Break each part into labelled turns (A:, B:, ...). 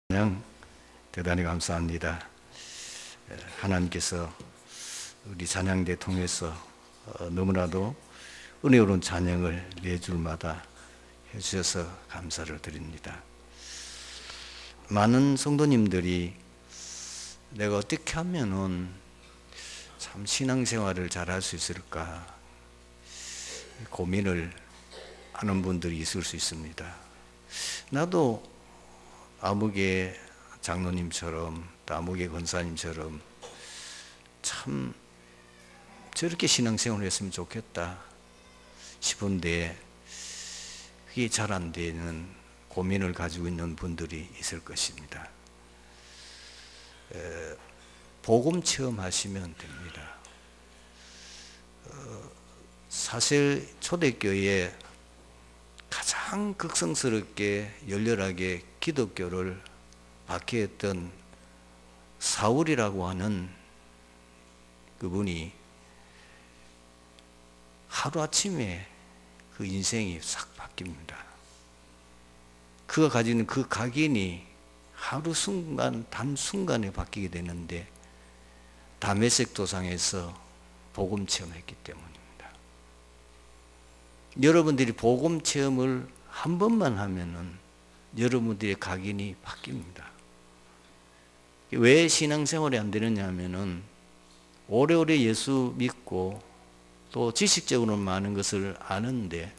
A: 찬양 대단히 감사합니다. 하나님께서 우리 찬양대 통해서 너무나도 은혜로운 찬양을 매주마다 해주셔서 감사를 드립니다. 많은 성도님들이 내가 어떻게 하면은 참 신앙생활을 잘할 수 있을까 고민을 하는 분들이 있을 수 있습니다. 나도 아무개 장로님처럼 또 아무개 권사님처럼 참 저렇게 신앙생활을 했으면 좋겠다 싶은데 그게 잘 안 되는 고민을 가지고 있는 분들이 있을 것입니다. 복음 체험하시면 됩니다. 사실 초대교회에 가장 극성스럽게 열렬하게 기독교를 박해했던 사울이라고 하는 그분이 하루아침에 그 인생이 싹 바뀝니다. 그가 가지는 그 각인이 하루 순간 단순간에 바뀌게 되는데 다메섹 도상에서 복음 체험했기 때문입니다. 여러분들이 복음 체험을 한 번만 하면은 여러분들의 각인이 바뀝니다. 왜 신앙생활이 안 되느냐 하면은 오래오래 예수 믿고 또 지식적으로 많은 것을 아는데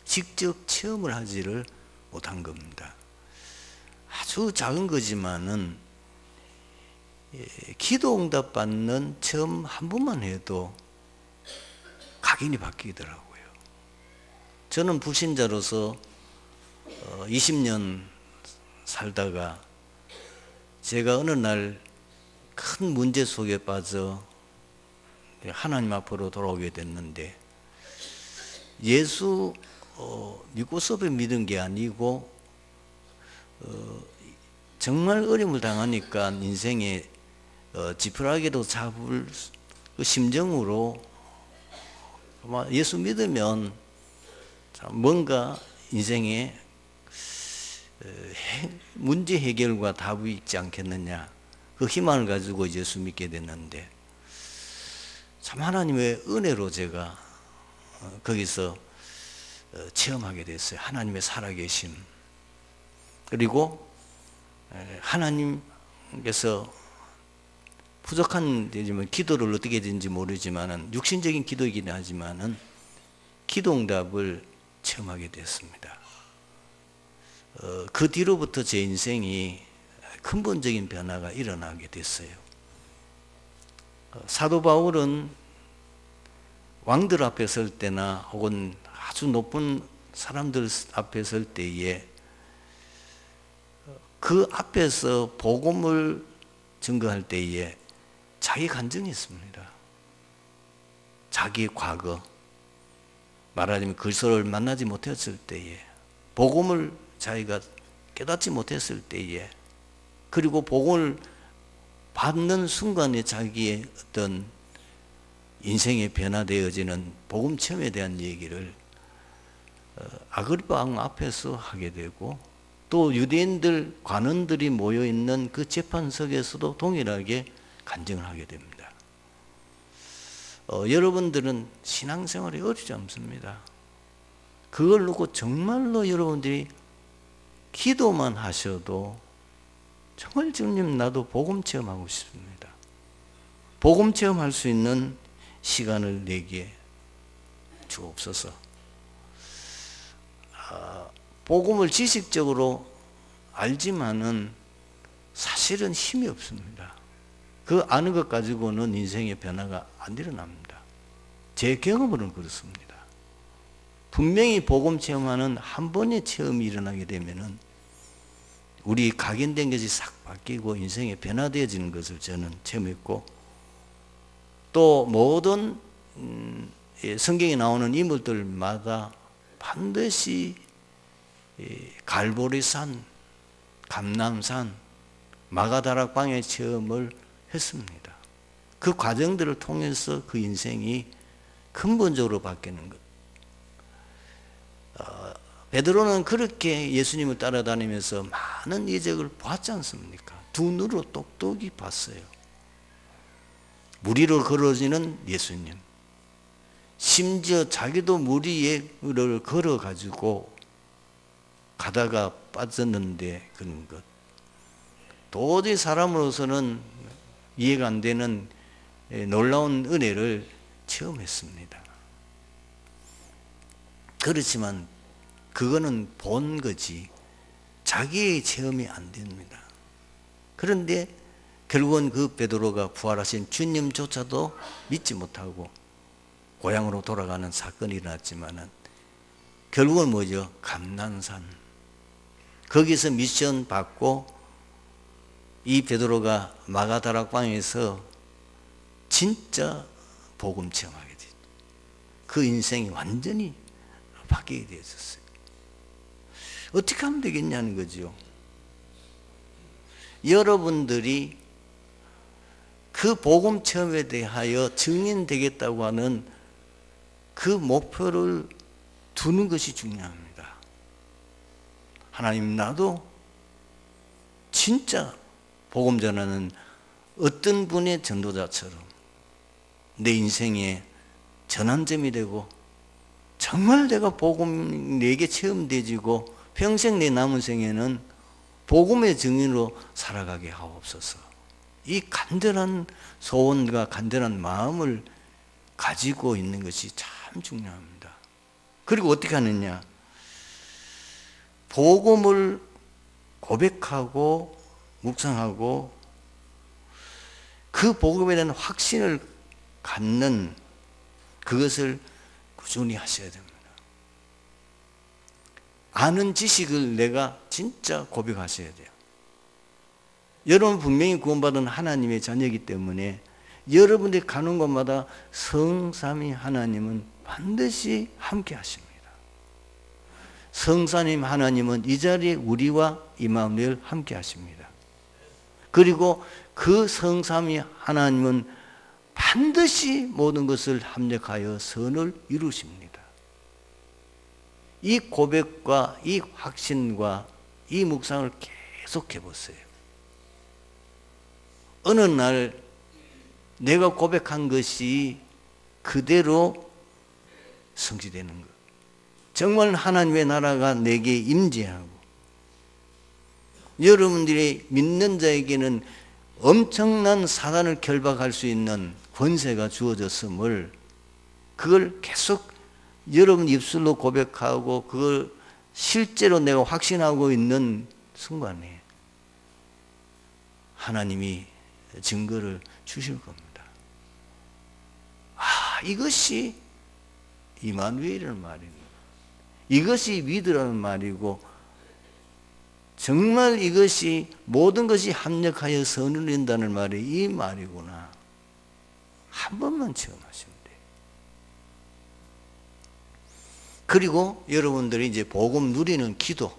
A: 직접 체험을 하지를 못한 겁니다. 아주 작은 거지만은 기도 응답 받는 체험 한 번만 해도 각인이 바뀌더라고요. 저는 불신자로서 20년 살다가 제가 어느 날 큰 문제 속에 빠져 하나님 앞으로 돌아오게 됐는데 예수 믿고서 믿은 게 아니고 정말 어려움을 당하니까 인생에 지푸라기도 잡을 그 심정으로 아마 예수 믿으면 뭔가 인생에 문제 해결과 답이 있지 않겠느냐 그 희망을 가지고 예수 믿게 됐는데 참 하나님의 은혜로 제가 거기서 체험하게 됐어요. 하나님의 살아계심 그리고 하나님께서 부족한 데지만 기도를 어떻게 되는지 모르지만은 육신적인 기도이긴 하지만은 기도 응답을 체험하게 됐습니다. 그 뒤로부터 제 인생이 근본적인 변화가 일어나게 됐어요. 사도 바울은 왕들 앞에 설 때나 혹은 아주 높은 사람들 앞에 설 때에 그 앞에서 복음을 증거할 때에 자기 간증이 있습니다. 자기의 과거 말하자면 그리스도를 만나지 못했을 때에 복음을 자기가 깨닫지 못했을 때에 그리고 복음을 받는 순간에 자기의 어떤 인생이 변화되어지는 복음 체험에 대한 얘기를 아그리파 왕 앞에서 하게 되고 또 유대인들 관원들이 모여있는 그 재판석에서도 동일하게 간증을 하게 됩니다. 여러분들은 신앙생활이 어렵지 않습니다. 그걸 놓고 정말로 여러분들이 기도만 하셔도 정말 주님 나도 복음 체험하고 싶습니다. 복음 체험할 수 있는 시간을 내게 주옵소서. 복음을 지식적으로 알지만은 사실은 힘이 없습니다. 그 아는 것 가지고는 인생의 변화가 안 일어납니다. 제 경험으로는 그렇습니다. 분명히 복음 체험하는 한 번의 체험이 일어나게 되면은 우리 각인된 것이 싹 바뀌고 인생이 변화되어지는 것을 저는 체험했고 또 모든 성경에 나오는 인물들마다 반드시 갈보리산, 감람산, 마가다락 광야의 체험을 했습니다. 그 과정들을 통해서 그 인생이 근본적으로 바뀌는 것. 베드로는 그렇게 예수님을 따라다니면서 많은 이적을 보았지 않습니까? 두 눈으로 똑똑히 봤어요. 물 위로 걸어지는 예수님, 심지어 자기도 물 위를 걸어가지고 가다가 빠졌는데 그런 것, 도저히 사람으로서는 이해가 안 되는 놀라운 은혜를 체험했습니다. 그렇지만 그거는 본 거지 자기의 체험이 안 됩니다. 그런데 결국은 그 베드로가 부활하신 주님조차도 믿지 못하고 고향으로 돌아가는 사건이 일어났지만은 결국은 뭐죠? 감난산. 거기서 미션 받고 이 베드로가 마가다락방에서 진짜 복음 체험하게 됐죠. 그 인생이 완전히 바뀌게 되었어요. 어떻게 하면 되겠냐는 거죠. 여러분들이 그 복음 체험에 대하여 증인되겠다고 하는 그 목표를 두는 것이 중요합니다. 하나님, 나도 진짜 복음 전하는 어떤 분의 전도자처럼 내 인생의 전환점이 되고 정말 내가 복음 내게 체험되지고 평생 내 남은 생에는 복음의 증인으로 살아가게 하옵소서. 이 간절한 소원과 간절한 마음을 가지고 있는 것이 참 중요합니다. 그리고 어떻게 하느냐? 복음을 고백하고 묵상하고 그 복음에 대한 확신을 갖는 그것을 꾸준히 하셔야 됩니다. 아는 지식을 내가 진짜 고백하셔야 돼요. 여러분 분명히 구원받은 하나님의 자녀이기 때문에 여러분들이 가는 곳마다 성삼위 하나님은 반드시 함께 하십니다. 성삼위 하나님은 이 자리에 우리와 임마누엘 함께 하십니다. 그리고 그 성삼위 하나님은 반드시 모든 것을 합력하여 선을 이루십니다. 이 고백과 이 확신과 이 묵상을 계속해 보세요. 어느 날 내가 고백한 것이 그대로 성취되는 것. 정말 하나님의 나라가 내게 임재하고 여러분들이 믿는 자에게는 엄청난 사단을 결박할 수 있는 권세가 주어졌음을 그걸 계속 여러분 입술로 고백하고 그걸 실제로 내가 확신하고 있는 순간에 하나님이 증거를 주실 겁니다. 아, 이것이 임마누엘이라는 말입니다. 이것이 믿으라는 말이고 정말 이것이 모든 것이 합력하여 선을 이룬다는 말이 이 말이구나. 한 번만 체험하시면 돼요. 그리고 여러분들이 이제 복음 누리는 기도,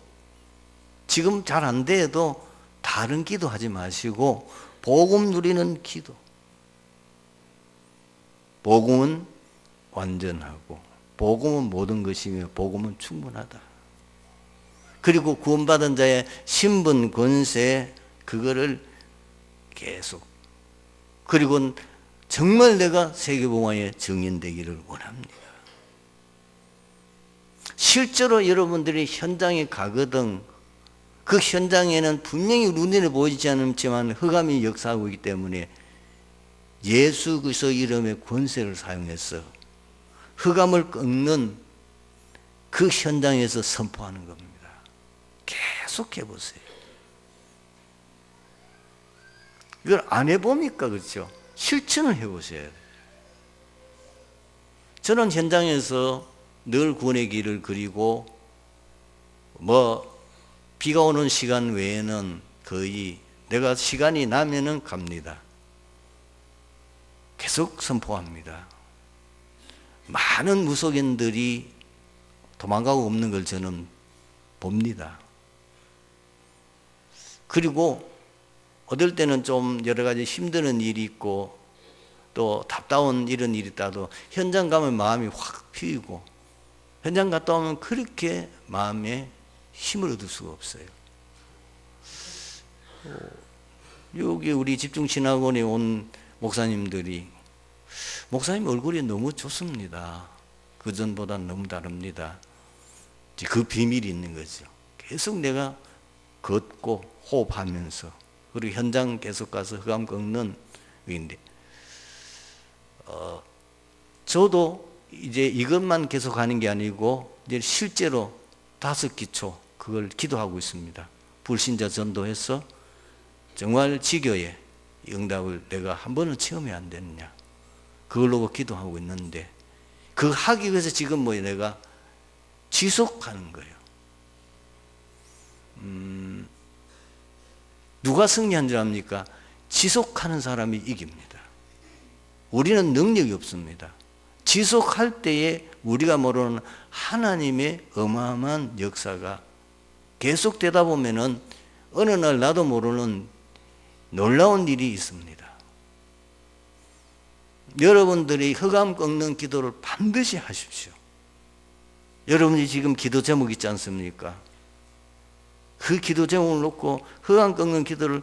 A: 지금 잘 안 돼도 다른 기도 하지 마시고 복음 누리는 기도. 복음은 완전하고 복음은 모든 것이며 복음은 충분하다. 그리고 구원받은 자의 신분, 권세, 그거를 계속. 그리고 정말 내가 세계복음화의 증인되기를 원합니다. 실제로 여러분들이 현장에 가거든 그 현장에는 분명히 눈에 보이지 않지만 흑암이 역사하고 있기 때문에 예수 그리스도 이름의 권세를 사용해서 흑암을 꺾는 그 현장에서 선포하는 겁니다. 계속 해보세요. 이걸 안 해보니까 그렇죠. 실천을 해보셔야 돼요. 저는 현장에서 늘 구원의 길을 그리고 비가 오는 시간 외에는 거의 내가 시간이 나면은 갑니다. 계속 선포합니다. 많은 무속인들이 도망가고 없는 걸 저는 봅니다. 그리고 어떨 때는 좀 여러 가지 힘드는 일이 있고 또 답다운 이런 일이 있다도 현장 가면 마음이 확 피이고 현장 갔다 오면 그렇게 마음에 힘을 얻을 수가 없어요. 여기 우리 집중신학원에 온 목사님들이, 목사님 얼굴이 너무 좋습니다. 그전보다는 너무 다릅니다. 그 비밀이 있는 거죠. 계속 내가 걷고 호흡하면서, 그리고 현장 계속 가서 흑암 꺾는 의인데, 저도 이제 이것만 계속 하는 게 아니고 이제 실제로 5기초 그걸 기도하고 있습니다. 불신자 전도해서 정말 지교의 응답을 내가 한 번은 체험해야 안 되느냐, 그걸로 기도하고 있는데, 그 하기 위해서 지금 뭐 내가 지속하는 거예요. 누가 승리한 줄 압니까? 지속하는 사람이 이깁니다. 우리는 능력이 없습니다. 지속할 때에 우리가 모르는 하나님의 어마어마한 역사가 계속되다 보면은 어느 날 나도 모르는 놀라운 일이 있습니다. 여러분들이 흑암 꺾는 기도를 반드시 하십시오. 여러분이 지금 기도 제목 있지 않습니까? 그 기도 제목을 놓고 흑암 꺾는 기도를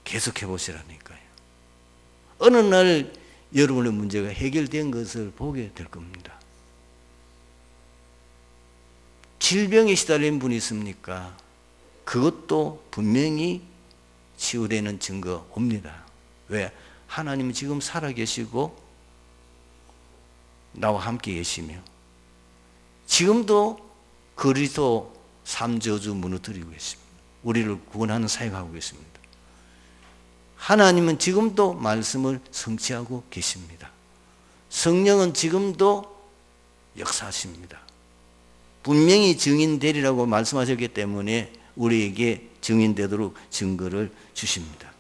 A: 계속해 보시라니까요. 어느 날 여러분의 문제가 해결된 것을 보게 될 겁니다. 질병에 시달린 분이 있습니까? 그것도 분명히 치유되는 증거 옵니다. 왜? 하나님은 지금 살아계시고 나와 함께 계시며, 지금도 그리스도 삼저주 무너뜨리고 계십니다. 우리를 구원하는 사역하고 계십니다. 하나님은 지금도 말씀을 성취하고 계십니다. 성령은 지금도 역사하십니다. 분명히 증인되리라고 말씀하셨기 때문에 우리에게 증인되도록 증거를 주십니다.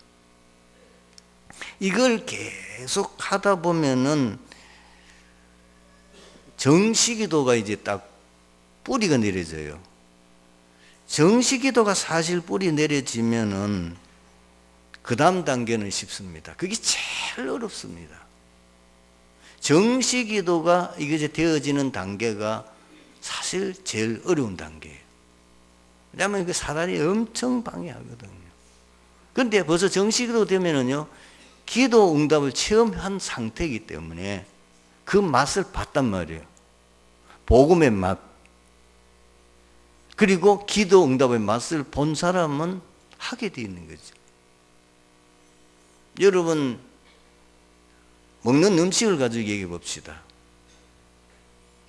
A: 이걸 계속 하다 보면은 정시기도가 이제 딱 뿌리가 내려져요. 정시기도가 사실 뿌리 내려지면은 그 다음 단계는 쉽습니다. 그게 제일 어렵습니다. 정시기도가 이게 되어지는 단계가 사실 제일 어려운 단계예요. 왜냐하면 그 사단이 엄청 방해하거든요. 그런데 벌써 정시기도 되면은요, 기도 응답을 체험한 상태이기 때문에 그 맛을 봤단 말이에요. 복음의 맛. 그리고 기도 응답의 맛을 본 사람은 하게 되어 있는 거죠. 여러분, 먹는 음식을 가지고 얘기해 봅시다.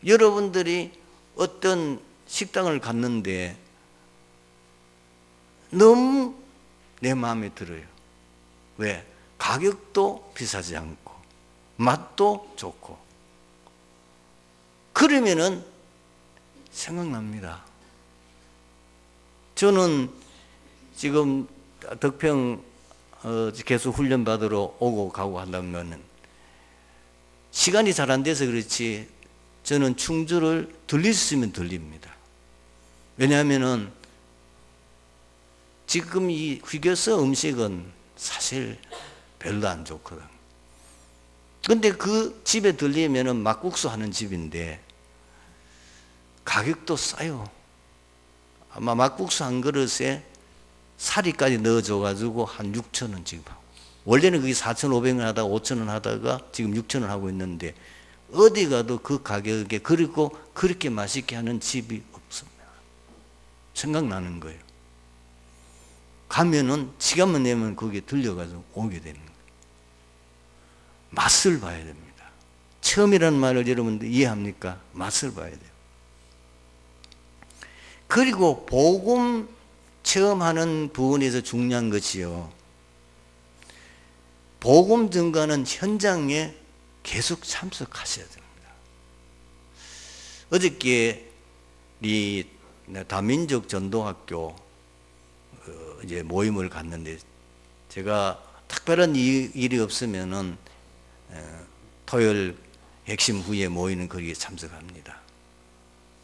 A: 여러분들이 어떤 식당을 갔는데 너무 내 마음에 들어요. 왜? 가격도 비싸지 않고 맛도 좋고. 그러면은 생각납니다. 저는 지금 덕평 계속 훈련 받으러 오고 가고 한다면 시간이 잘 안 돼서 그렇지 저는 충주를 들릴 수 있으면 들립니다. 왜냐하면은 지금 이 휴게소 음식은 사실 별로 안 좋거든. 근데 그 집에 들리면은 막국수 하는 집인데 가격도 싸요. 아마 막국수 한 그릇에 사리까지 넣어줘가지고 한 6,000원 지금 하고. 원래는 그게 4,500원 하다가 5,000원 하다가 지금 6,000원 하고 있는데 어디 가도 그 가격에, 그리고 그렇게 맛있게 하는 집이 없습니다. 생각나는 거예요. 가면은 시간만 내면 거기에 들려가지고 오게 되는 거예요. 맛을 봐야 됩니다. 처음이라는 말을 여러분들 이해합니까? 맛을 봐야 돼요. 그리고 복음 체험하는 부분에서 중요한 것이요, 복음 증거는 현장에 계속 참석하셔야 됩니다. 어저께 이 다민족 전도학교 이제 모임을 갔는데, 제가 특별한 일이 없으면은 토요일 핵심 후에 모이는 거기에 참석합니다.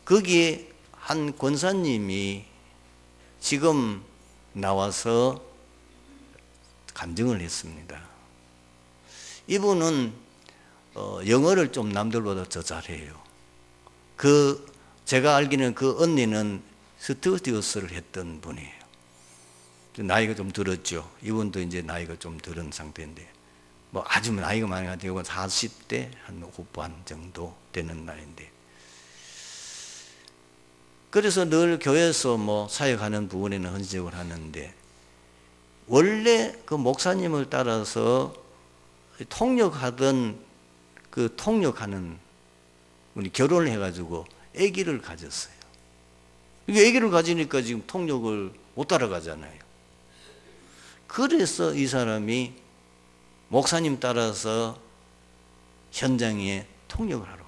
A: 거기에 한 권사님이 지금 나와서 간증을 했습니다. 이분은 영어를 좀 남들보다 더 잘해요. 제가 알기는 그 언니는 스튜디오스를 했던 분이에요. 나이가 좀 들었죠. 이분도 이제 나이가 좀 들은 상태인데, 뭐 아주 나이가 많이 가지고 40대 한 후반 정도 되는 나이인데, 그래서 늘 교회에서 뭐 사역하는 부분에는 헌신적으로 하는데, 원래 그 목사님을 따라서 통역하던 그 통역하는 분이 결혼을 해가지고 아기를 가졌어요. 이게 아기를 가지니까 지금 통역을 못 따라가잖아요. 그래서 이 사람이 목사님 따라서 현장에 통역을 하러,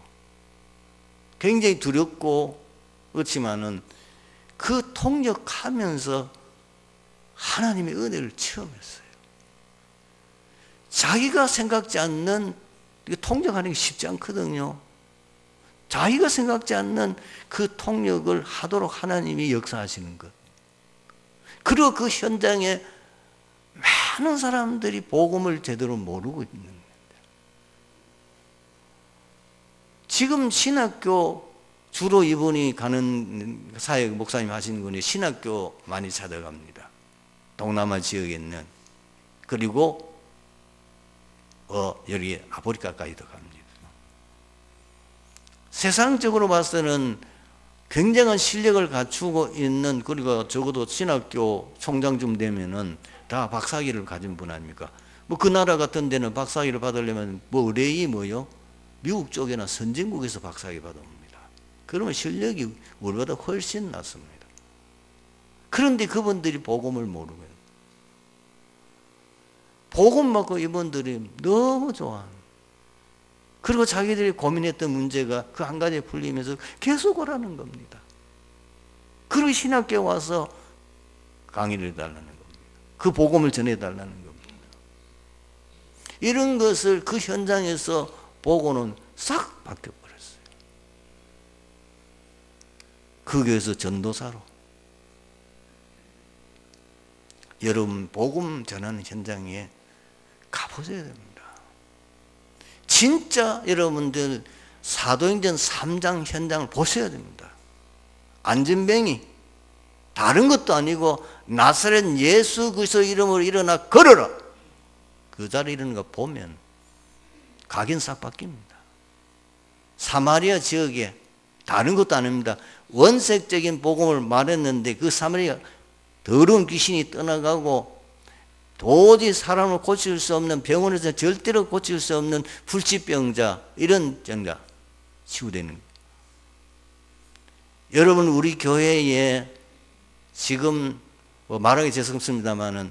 A: 굉장히 두렵고 그렇지만은 그 통역하면서 하나님의 은혜를 체험했어요. 자기가 생각지 않는, 통역하는 게 쉽지 않거든요. 자기가 생각지 않는 그 통역을 하도록 하나님이 역사하시는 것. 그리고 그 현장에 많은 사람들이 복음을 제대로 모르고 있는 거예요. 지금 신학교, 주로 이분이 가는 사역, 목사님 하시는 분이 신학교 많이 찾아갑니다. 동남아 지역에 있는. 그리고 여기 아프리카까지도 갑니다. 세상적으로 봤을 때는 굉장한 실력을 갖추고 있는, 그리고 적어도 신학교 총장쯤 되면은 다 박사학위를 가진 분 아닙니까? 뭐 그 나라 같은 데는 박사학위를 받으려면 뭐 의뢰이 뭐요? 미국 쪽이나 선진국에서 박사학위 받아옵니다. 그러면 실력이 우리보다 훨씬 낫습니다. 그런데 그분들이 복음을 모르면, 복음 받고 이분들이 너무 좋아합니다. 그리고 자기들이 고민했던 문제가 그 한 가지에 풀리면서 계속 오라는 겁니다. 그리고 신학교에 와서 강의를 해달라는 겁니다. 그 복음을 전해달라는 겁니다. 이런 것을 그 현장에서 보고는 싹 바뀌어버렸어요. 그 교회에서 전도사로. 여러분, 복음 전하는 현장에 가보셔야 됩니다. 진짜 여러분들 사도행전 3장 현장을 보셔야 됩니다. 안전뱅이, 다른 것도 아니고 나사렛 예수 그리스도 이름으로 일어나 걸어라. 그 자리에 이러는 거 보면 각인 싹 바뀝니다. 사마리아 지역에 다른 것도 아닙니다. 원색적인 복음을 말했는데 그 사마리아 더러운 귀신이 떠나가고 도저히 사람을 고칠 수 없는, 병원에서 절대로 고칠 수 없는 불치병자, 이런 병자 치유되는 거예요. 여러분, 우리 교회에 지금 뭐 말하기 죄송스럽습니다만은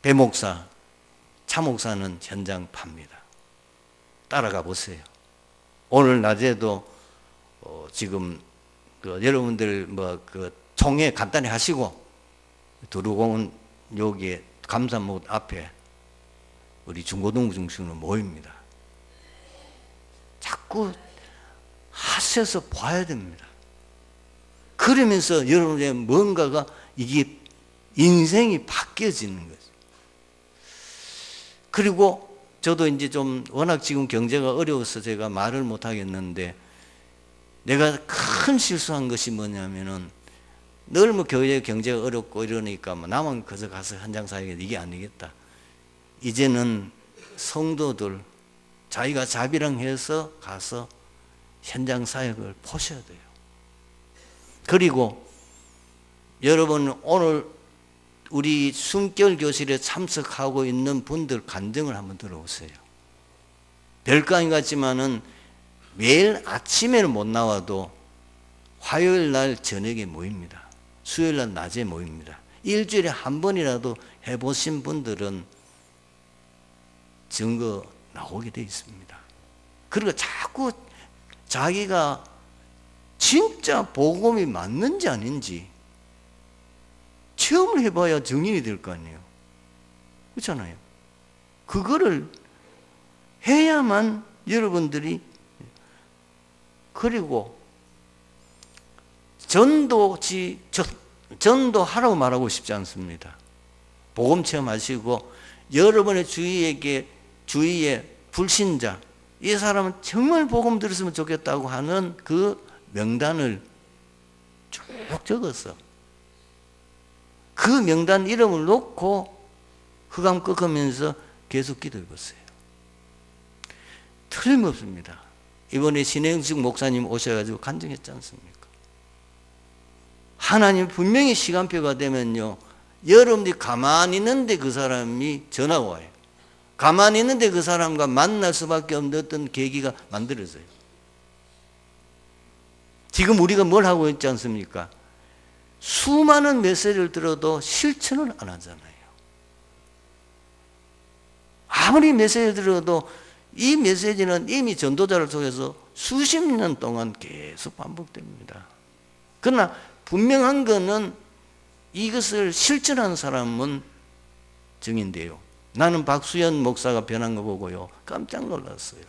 A: 배 목사, 차 목사는 현장 팝니다. 따라가 보세요. 오늘 낮에도 지금 여러분들 뭐 총회 간단히 하시고 두루공원 여기에 감사목 앞에 우리 중고등부 중심으로 모입니다. 자꾸 하셔서 봐야 됩니다. 그러면서 여러분의 뭔가가, 이게 인생이 바뀌어지는 거죠. 그리고 저도 이제 좀 워낙 지금 경제가 어려워서 제가 말을 못 하겠는데, 내가 큰 실수한 것이 뭐냐면은, 늘 뭐 교회 경제가 어렵고 이러니까 뭐 나만 그저 가서 현장 사역해, 이게 아니겠다. 이제는 성도들 자기가 자비랑해서 가서 현장 사역을 보셔야 돼요. 그리고 여러분, 오늘 우리 숨결 교실에 참석하고 있는 분들 간증을 한번 들어보세요. 별거 아닌 것 같지만은 매일 아침에는 못 나와도 화요일 날 저녁에 모입니다. 수요일 날 낮에 모입니다. 일주일에 한 번이라도 해보신 분들은 증거 나오게 되어 있습니다. 그리고 자꾸 자기가 진짜 복음이 맞는지 아닌지 체험을 해봐야 증인이 될 거 아니에요. 그렇잖아요. 그거를 해야만 여러분들이, 그리고 전도하라고 말하고 싶지 않습니다. 복음 체험하시고 여러분의 주위에 불신자, 이 사람은 정말 복음 들었으면 좋겠다고 하는 그 명단을 쭉 적었어. 그 명단 이름을 놓고 흑암 꺾으면서 계속 기도해 봤어요. 틀림없습니다. 이번에 신행식 목사님 오셔가지고 간증했지 않습니까? 하나님 분명히 시간표가 되면요, 여러분들이 가만히 있는데 그 사람이 전화가 와요. 가만히 있는데 그 사람과 만날 수밖에 없는 어떤 계기가 만들어져요. 지금 우리가 뭘 하고 있지 않습니까? 수많은 메시지를 들어도 실천을 안 하잖아요. 아무리 메시지를 들어도 이 메시지는 이미 전도자를 통해서 수십 년 동안 계속 반복됩니다. 그러나 분명한 것은 이것을 실천하는 사람은 증인돼요. 나는 박수현 목사가 변한 거 보고요, 깜짝 놀랐어요.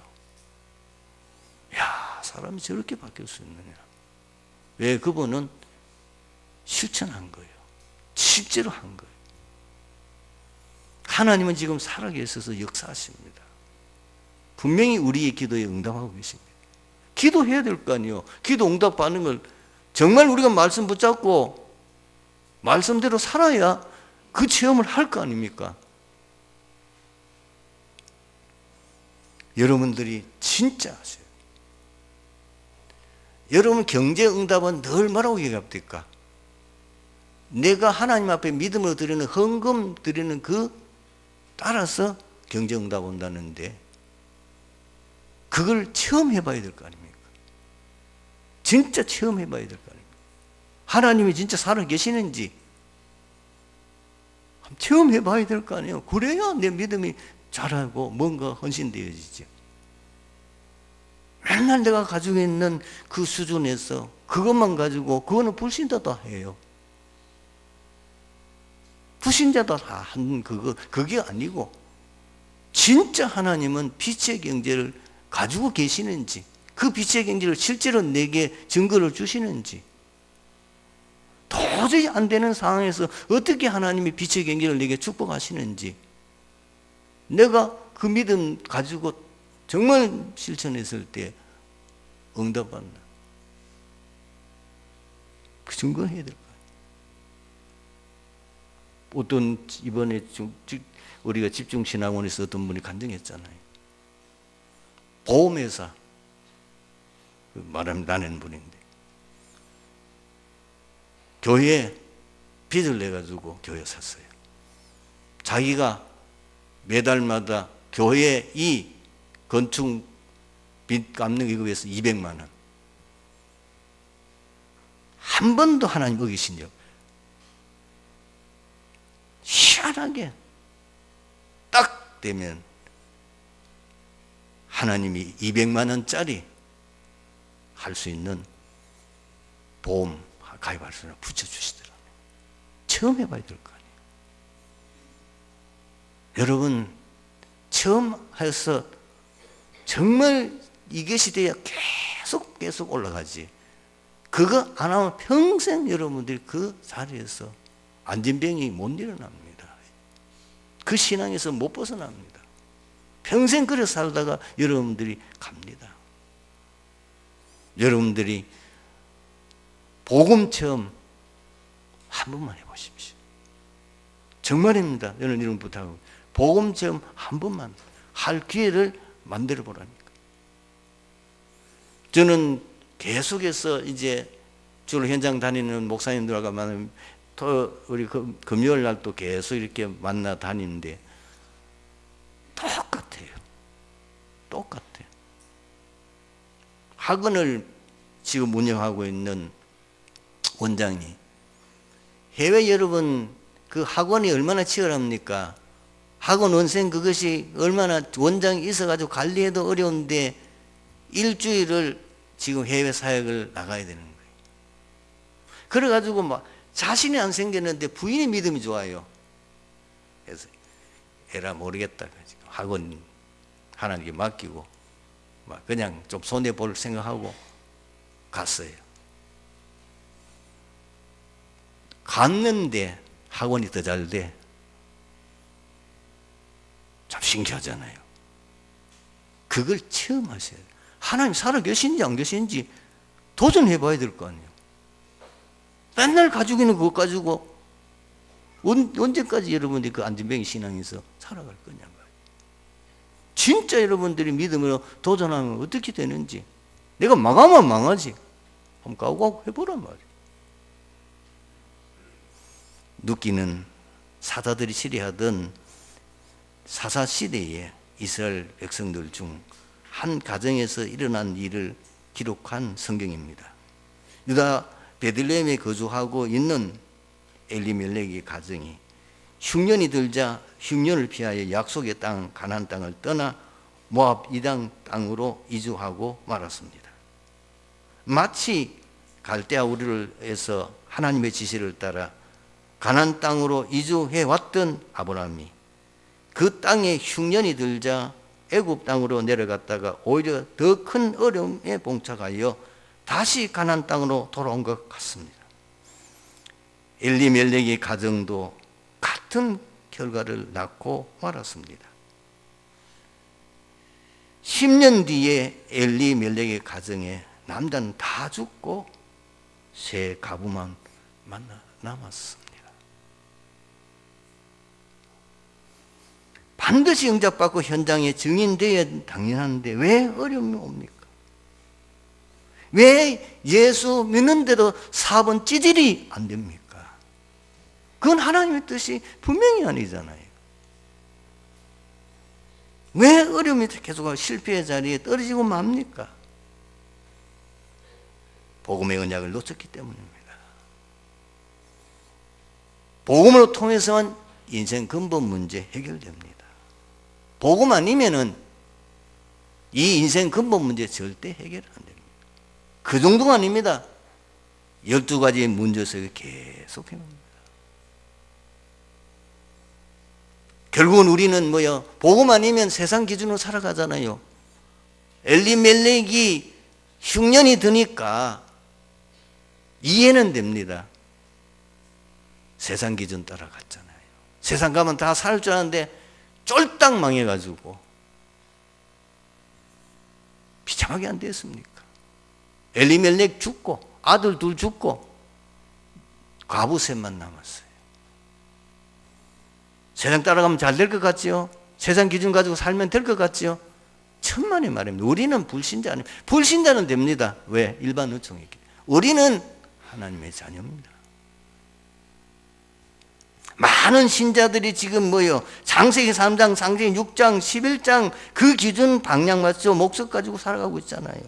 A: 야, 사람이 저렇게 바뀔 수 있느냐. 왜? 그분은 실천한 거예요. 실제로 한 거예요. 하나님은 지금 살아계셔서 역사하십니다. 분명히 우리의 기도에 응답하고 계십니다. 기도해야 될 거 아니에요. 기도 응답받는 걸 정말 우리가 말씀 붙잡고 말씀대로 살아야 그 체험을 할 거 아닙니까? 여러분들이 진짜 아세요. 여러분 경제 응답은 늘 뭐라고 얘기합니까? 내가 하나님 앞에 믿음으로 드리는 헌금 드리는 그 따라서 경제 응답 온다는데, 그걸 체험해 봐야 될 거 아닙니까? 진짜 체험해 봐야 될 거 아닙니까? 하나님이 진짜 살아 계시는지 체험해 봐야 될 거 아니에요. 그래야 내 믿음이 자라고 뭔가 헌신되어지죠. 맨날 내가 가지고 있는 그 수준에서 그것만 가지고, 그거는 불신자다 해요. 불신자다 한 그게 아니고, 진짜 하나님은 빛의 경제를 가지고 계시는지, 그 빛의 경제를 실제로 내게 증거를 주시는지, 도저히 안 되는 상황에서 어떻게 하나님이 빛의 경제를 내게 축복하시는지, 내가 그 믿음 가지고 정말 실천했을 때 응답받나, 그 증거해야 될 거예요. 어떤 이번에 우리가 집중신학원에서 어떤 분이 간증했잖아요. 보험회사 말하면 나는 분인데 교회에 빚을 내가지고 교회 샀어요. 자기가 매달마다 교회 이 건축 빚 갚는 거 위해서 200만 원. 한 번도 하나님 어기신 적. 희한하게 딱 되면 하나님이 200만 원짜리 할 수 있는 보험 가입할 수 있는 붙여주시더라고요. 처음 해봐야 될 거 아니에요. 여러분, 처음 해서 정말 이것이 돼야 계속 올라가지. 그거 안 하면 평생 여러분들이 그 자리에서 안진병이 못 일어납니다. 그 신앙에서 못 벗어납니다. 평생 그래 살다가 여러분들이 갑니다. 여러분들이 복음 체험 한 번만 해보십시오. 정말입니다. 저는 이런 부탁을. 복음 체험 한 번만 할 기회를 만들어 보라니까. 저는 계속해서 이제 주로 현장 다니는 목사님들과 만나면 우리 금요일 날 또 계속 이렇게 만나 다니는데 똑같아요. 학원을 지금 운영하고 있는 원장이, 해외 여러분 그 학원이 얼마나 치열합니까? 학원 원생 그것이 얼마나, 원장이 있어가지고 관리해도 어려운데 일주일을 지금 해외 사역을 나가야 되는 거예요. 그래가지고 막 자신이 안 생겼는데 부인이 믿음이 좋아요. 그래서 에라 모르겠다. 학원 하나님께 맡기고 막 그냥 좀 손해 볼 생각하고 갔어요. 갔는데 학원이 더 잘 돼. 참 신기하잖아요. 그걸 체험하셔야 돼요. 하나님 살아계신지 안 계신지 도전해 봐야 될 거 아니에요. 맨날 가지고 있는 그것 가지고 언제까지 여러분들이 그 안진뱅이 신앙에서 살아갈 거냐고요. 진짜 여러분들이 믿음으로 도전하면 어떻게 되는지, 내가 망하면 망하지, 한번 가고 해보란 말이에요. 눕기는 사자들이 시리하던 사사시대에 이스라엘 백성들 중 한 가정에서 일어난 일을 기록한 성경입니다. 유다 베들레헴에 거주하고 있는 엘리멜렉의 가정이 흉년이 들자 흉년을 피하여 약속의 땅 가나안 땅을 떠나 모압 이방 땅으로 이주하고 말았습니다. 마치 갈대아 우르에서 하나님의 지시를 따라 가나안 땅으로 이주해 왔던 아브라함이 그 땅에 흉년이 들자 애굽 땅으로 내려갔다가 오히려 더 큰 어려움에 봉착하여 다시 가나안 땅으로 돌아온 것 같습니다. 엘리멜렉의 가정도 같은 결과를 낳고 말았습니다. 10년 뒤에 엘리멜렉의 가정에 남자는 다 죽고 새 가부만 남았습니다. 반드시 응답받고 현장에 증인되어야 당연한데 왜 어려움이 옵니까? 왜 예수 믿는데도 사번 찌질이 안 됩니까? 그건 하나님의 뜻이 분명히 아니잖아요. 왜 어려움이 계속 실패의 자리에 떨어지고 맙니까? 복음의 언약을 놓쳤기 때문입니다. 복음으로 통해서만 인생 근본 문제 해결됩니다. 복음 아니면은 이 인생 근본 문제 절대 해결 안 됩니다. 그 정도가 아닙니다. 12가지의 문제 속에 계속 해옵니다. 결국은 우리는 뭐요? 복음 아니면 세상 기준으로 살아가잖아요. 엘리멜렉이 흉년이 드니까 이해는 됩니다. 세상 기준 따라갔잖아요. 세상 가면 다 살 줄 아는데 쫄딱 망해가지고 비참하게 안 됐습니까? 엘리멜렉 죽고 아들 둘 죽고 과부 셋만 남았어요. 세상 따라가면 잘 될 것 같지요? 세상 기준 가지고 살면 될 것 같지요? 천만의 말입니다. 우리는 불신자 아닙니다. 불신자는 됩니다. 왜? 일반 의총이기. 우리는 하나님의 자녀입니다. 많은 신자들이 지금 뭐요? 창세기 3장, 창세기 6장, 11장 그 기준 방향 맞죠? 목적 가지고 살아가고 있잖아요.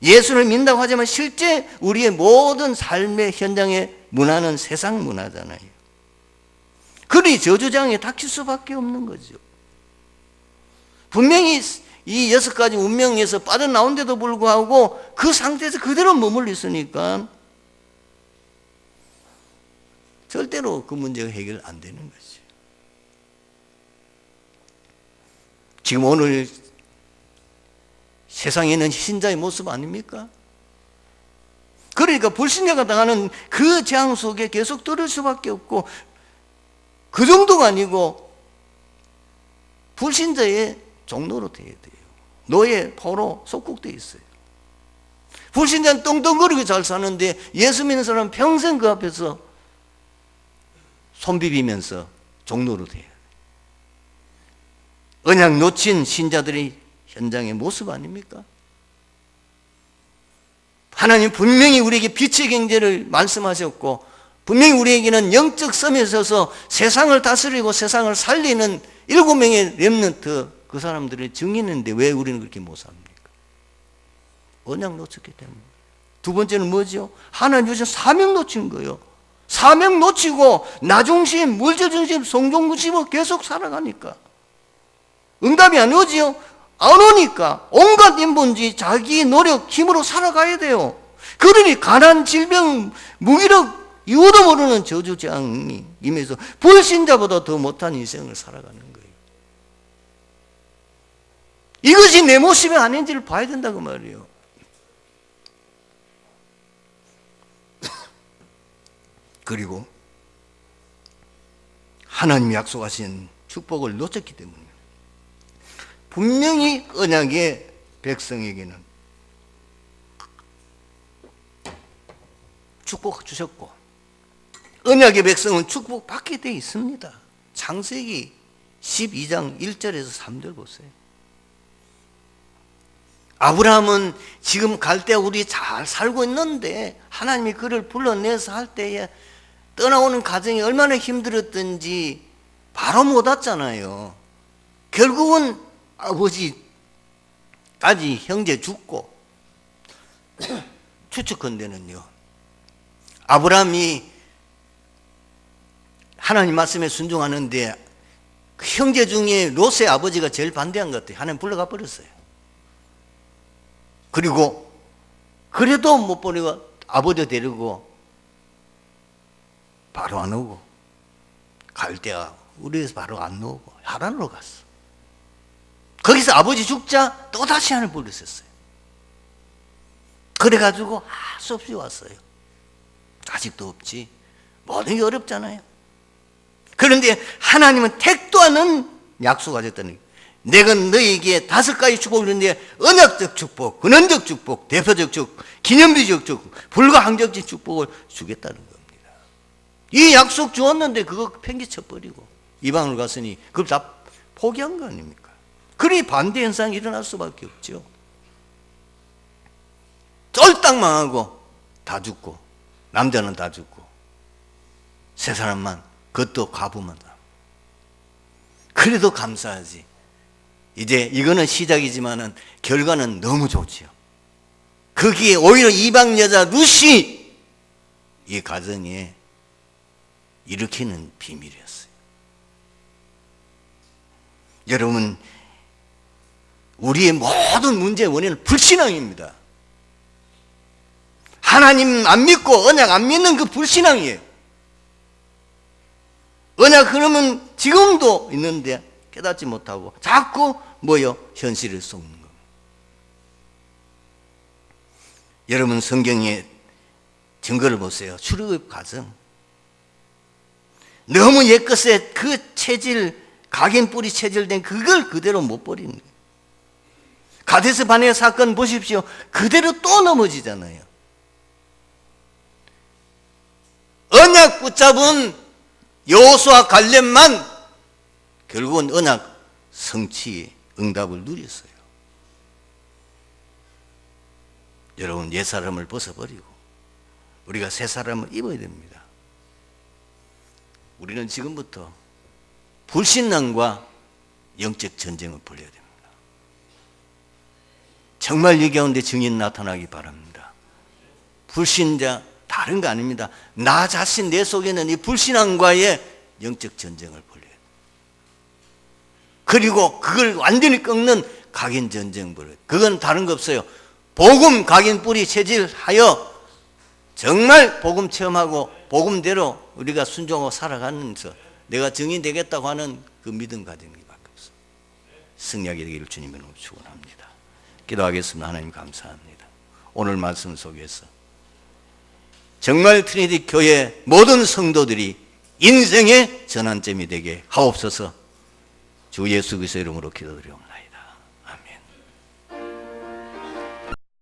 A: 예수를 믿는다고 하지만 실제 우리의 모든 삶의 현장의 문화는 세상 문화잖아요. 그러니 저주장에 닥칠 수밖에 없는 거죠. 분명히 이 6가지 운명에서 빠져나온데도 불구하고 그 상태에서 그대로 머물러 있으니까 절대로 그 문제가 해결 안 되는 거죠. 지금 오늘 세상에는 신자의 모습 아닙니까? 그러니까 불신자가 당하는 그 재앙 속에 계속 들을 수밖에 없고, 그 정도가 아니고 불신자의 종로로 되어야 돼요. 노예, 포로 속국되어 있어요. 불신자는 떵떵거리고 잘 사는데 예수 믿는 사람은 평생 그 앞에서 손 비비면서 종로로 돼요. 언약 놓친 신자들의 현장의 모습 아닙니까? 하나님 분명히 우리에게 빛의 경제를 말씀하셨고, 분명히 우리에게는 영적 섬에 서서 세상을 다스리고 세상을 살리는 7명의 렘넌트, 그 사람들의 증인인데 왜 우리는 그렇게 못 삽니까? 언약 놓쳤기 때문에. 두 번째는 뭐죠? 하나님 주신 사명 놓친 거예요. 사명 놓치고 나중심, 물질중심, 성종중심으로 계속 살아가니까 응답이 안 오지요? 안 오니까 온갖 인본주의, 자기 노력, 힘으로 살아가야 돼요. 그러니 가난, 질병, 무기력, 이유도 모르는 저주장이 임해서 불신자보다 더 못한 인생을 살아가는 거예요. 이것이 내 모습이 아닌지를 봐야 된다고 말이에요. 그리고 하나님이 약속하신 축복을 놓쳤기 때문입니다. 분명히 언약의 백성에게는 축복 주셨고 언약의 백성은 축복받게 되어 있습니다. 창세기 12장 1절에서 3절 보세요. 아브라함은 지금 갈대아 우리 잘 살고 있는데 하나님이 그를 불러내서 할 때에 떠나오는 과정이 얼마나 힘들었던지 바로 못 왔잖아요. 결국은 아버지까지 형제 죽고 추측컨대는요, 아브라함이 하나님 말씀에 순종하는데 그 형제 중에 롯의 아버지가 제일 반대한 것 같아요. 하나님 불러가 버렸어요. 그리고 그래도 못 보내고 아버지 데리고 바로 안 오고 갈대아 우리에서 바로 안 오고 하란으로 갔어. 거기서 아버지 죽자 또다시 하나님 불렀었어요. 그래가지고 할 수 없이 왔어요. 아직도 없지. 모든 게 어렵잖아요. 그런데 하나님은 택도 않은 약속하셨다는 거예요. 내가 너에게 5가지 축복을 주는데 언약적 축복, 근원적 축복, 대표적 축복, 기념비적 축복, 불가항적인 축복을 주겠다는 겁니다. 이 약속 주었는데 그거 팽개쳐버리고 이방으로 갔으니 그걸 다 포기한 거 아닙니까? 그러니 반대 현상이 일어날 수밖에 없죠. 쫄딱 망하고 다 죽고 남자는 다 죽고 세 사람만 그것도 가부만. 그래도 감사하지. 이제 이거는 시작이지만은 결과는 너무 좋지요. 거기에 오히려 이방 여자 룻이 이 가정에 일으키는 비밀이었어요. 여러분, 우리의 모든 문제의 원인은 불신앙입니다. 하나님 안 믿고 언약 안 믿는 그 불신앙이에요. 언약 흐름은 지금도 있는데 깨닫지 못하고 자꾸 뭐요? 현실을 속는 겁니다. 여러분 성경의 증거를 보세요. 출애굽 과정. 너무 옛것에 그 체질, 각인 뿌리 체질된 그걸 그대로 못 버리는 거예요. 가데스 바네아 사건 보십시오. 그대로 또 넘어지잖아요. 언약 붙잡은 여호수아 갈렙만 결국은 언약 성취의 응답을 누렸어요. 여러분, 옛사람을 벗어버리고 우리가 새사람을 입어야 됩니다. 우리는 지금부터 불신앙과 영적 전쟁을 벌여야 됩니다. 정말 이 가운데 증인 나타나기 바랍니다. 불신자 다른 거 아닙니다. 나 자신 내 속에는 이 불신앙과의 영적 전쟁을 벌여야 돼요. 그리고 그걸 완전히 꺾는 각인 전쟁 벌여야 돼요. 그건 다른 거 없어요. 복음 각인 뿌리 체질하여 정말 복음 체험하고 복음대로 우리가 순종하고 살아가면서 내가 증인 되겠다고 하는 그 믿음 가지는 것밖에 없어요. 승리하게 되기를 주님의 이름으로 축원합니다. 기도하겠습니다. 하나님 감사합니다. 오늘 말씀 속에서 정말 트리니티 교회 모든 성도들이 인생의 전환점이 되게 하옵소서. 주 예수 그리스도의 이름으로 기도드립니다.